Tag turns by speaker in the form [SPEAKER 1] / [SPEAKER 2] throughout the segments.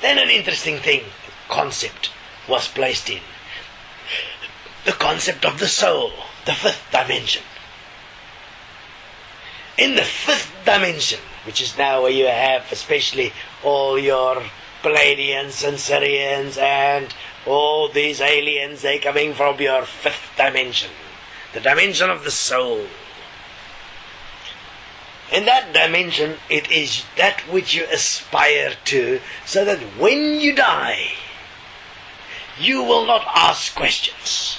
[SPEAKER 1] Then an interesting concept was placed in. The concept of the soul, the fifth dimension. In the fifth dimension, which is now where you have especially all your Palladians and Syrians and all these aliens, they're coming from your fifth dimension, the dimension of the soul. In that dimension, it is that which you aspire to, so that when you die, you will not ask questions.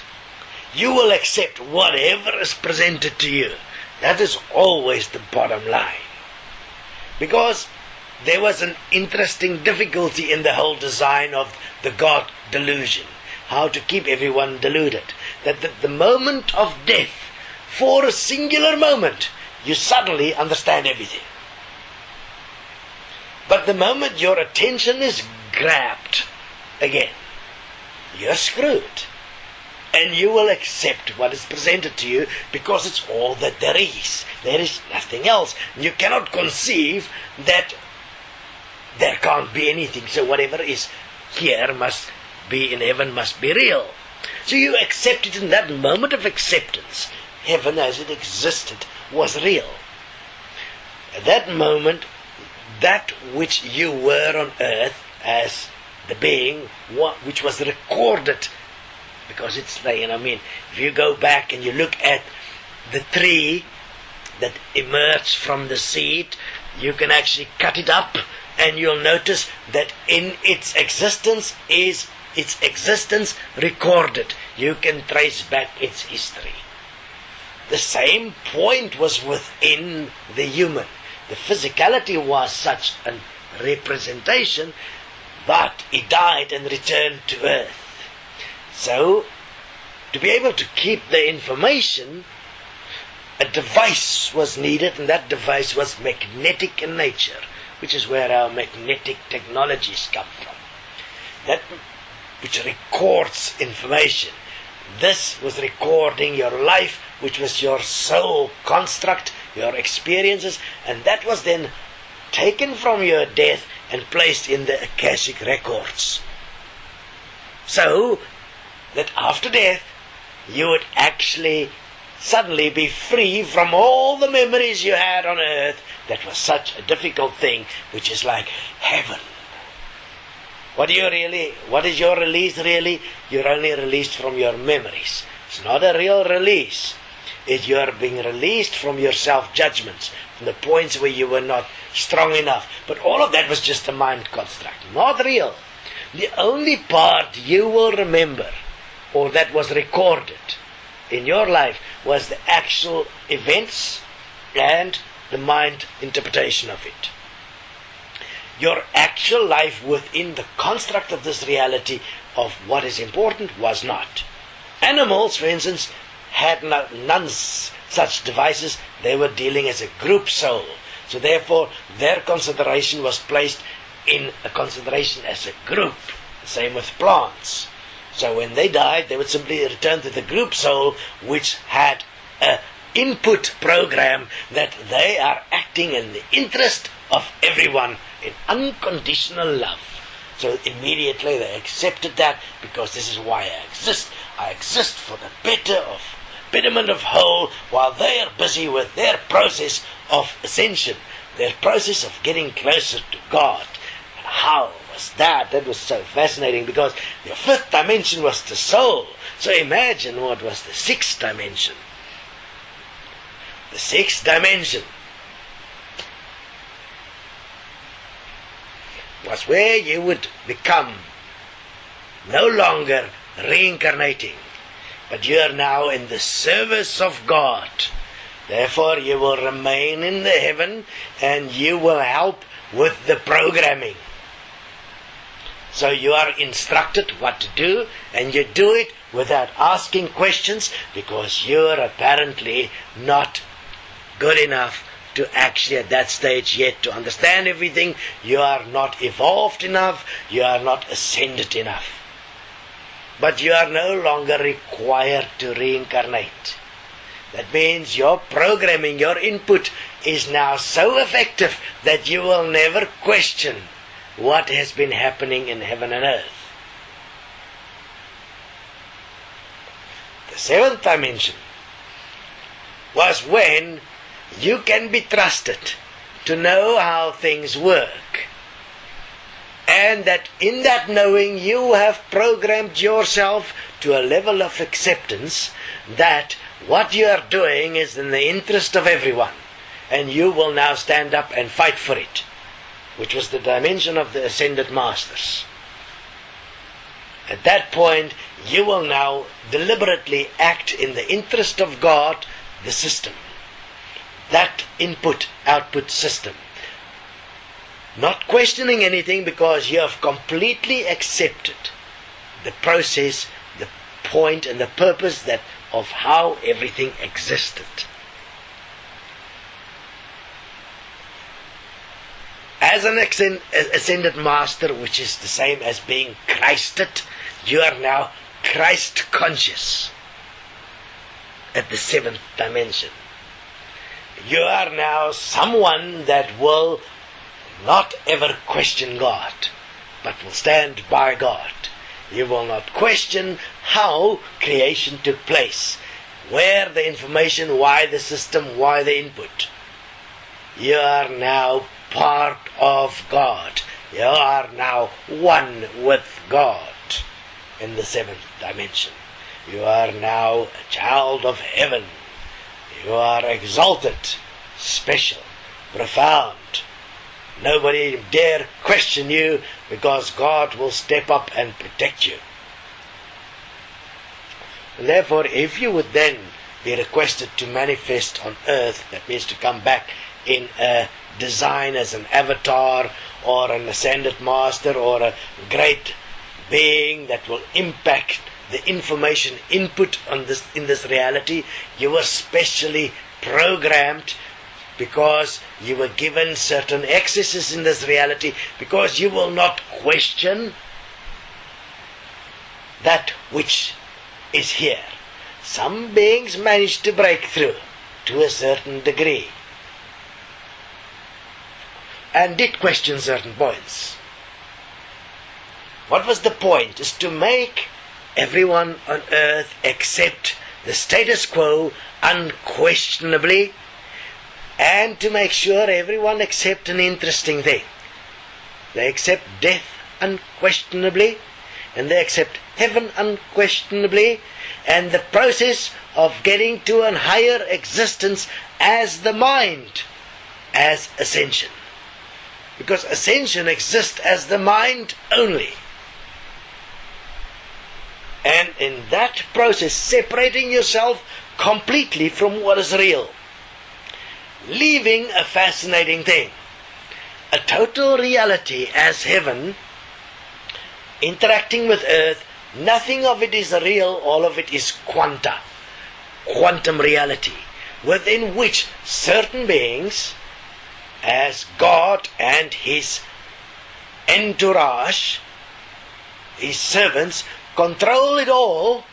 [SPEAKER 1] You will accept whatever is presented to you. That is always the bottom line. Because there was an interesting difficulty in the whole design of the God delusion. How to keep everyone deluded. That at the moment of death, for a singular moment, you suddenly understand everything. But the moment your attention is grabbed again, you're screwed. And you will accept what is presented to you because it's all that there is. There is nothing else. You cannot conceive that there can't be anything. So whatever is here must be in heaven, must be real. So you accept it in that moment of acceptance. Heaven as it existed was real. At that moment, that which you were on earth as the being, which was recorded, because it's like, if you go back and you look at the tree that emerged from the seed, you can actually cut it up and you'll notice that in its existence is its existence recorded. You can trace back its history. The same point was within the human. The physicality was such a representation, but it died and returned to earth. So, to be able to keep the information, a device was needed, and that device was magnetic in nature, which is where our magnetic technologies come from. That which records information. This was recording your life, which was your soul construct, your experiences, and that was then taken from your death and placed in the Akashic records. So, that after death, you would actually suddenly be free from all the memories you had on earth. That was such a difficult thing, which is like heaven. What is your release really? You're only released from your memories. It's not a real release. You are being released from your self-judgments, from the points where you were not strong enough. But all of that was just a mind construct, not real. The only part you will remember, or that was recorded in your life, was the actual events and the mind interpretation of it. Your actual life within the construct of this reality of what is important was not. Animals, for instance, had none such devices. They were dealing as a group soul. So therefore, their consideration was placed in a consideration as a group. Same with plants. So when they died, they would simply return to the group soul, which had an input program that they are acting in the interest of everyone in unconditional love. So immediately they accepted that, because this is why I exist. I exist for the betterment of whole, while they are busy with their process of ascension, their process of getting closer to God. And how was that? That was so fascinating, because the fifth dimension was the soul. So imagine what was the sixth dimension. The sixth dimension was where you would become no longer reincarnating, but you are now in the service of God. Therefore you will remain in the heaven, and you will help with the programming. So you are instructed what to do, and you do it without asking questions, because you are apparently not good enough to actually at that stage yet to understand everything. You are not evolved enough, you are not ascended enough. But you are no longer required to reincarnate. That means your programming, your input is now so effective that you will never question what has been happening in heaven and earth. The seventh dimension was when you can be trusted to know how things work, and that in that knowing you have programmed yourself to a level of acceptance that what you are doing is in the interest of everyone, and you will now stand up and fight for it, which was the dimension of the ascended masters. At that point, you will now deliberately act in the interest of God, the system, that input-output system. Not questioning anything, because you have completely accepted the process, the point and the purpose of how everything existed. As an ascended master, which is the same as being Christed, you are now Christ conscious at the seventh dimension. You are now someone that will not ever question God, but will stand by God. You will not question how creation took place, where the information, why the system, why the input. You are now part of God. You are now one with God in the seventh dimension. You are now a child of heaven. You are exalted, special, profound. Nobody dare question you, because God will step up and protect you. And therefore, if you would then be requested to manifest on earth, that means to come back in a design as an avatar or an ascended master or a great being that will impact the information input on this in this reality, you were specially programmed, because you were given certain accesses in this reality, because you will not question that which is here. Some beings manage to break through to a certain degree and did question certain points. What was the point? Is to make everyone on earth accept the status quo unquestionably, and to make sure everyone accept an interesting thing. They accept death unquestionably, and they accept heaven unquestionably, and the process of getting to a higher existence as the mind, as ascension. Because ascension exists as the mind only. And in that process, separating yourself completely from what is real, leaving a fascinating thing, a total reality as heaven, interacting with earth. Nothing of it is real, all of it is quantum reality, within which certain beings, as God and His entourage, His servants, control it all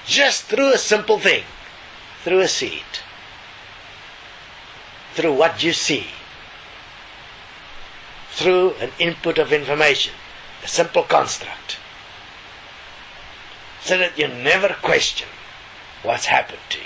[SPEAKER 1] just through a simple thing, through a seed, through what you see, through an input of information, a simple construct, so that you never question what's happened to you.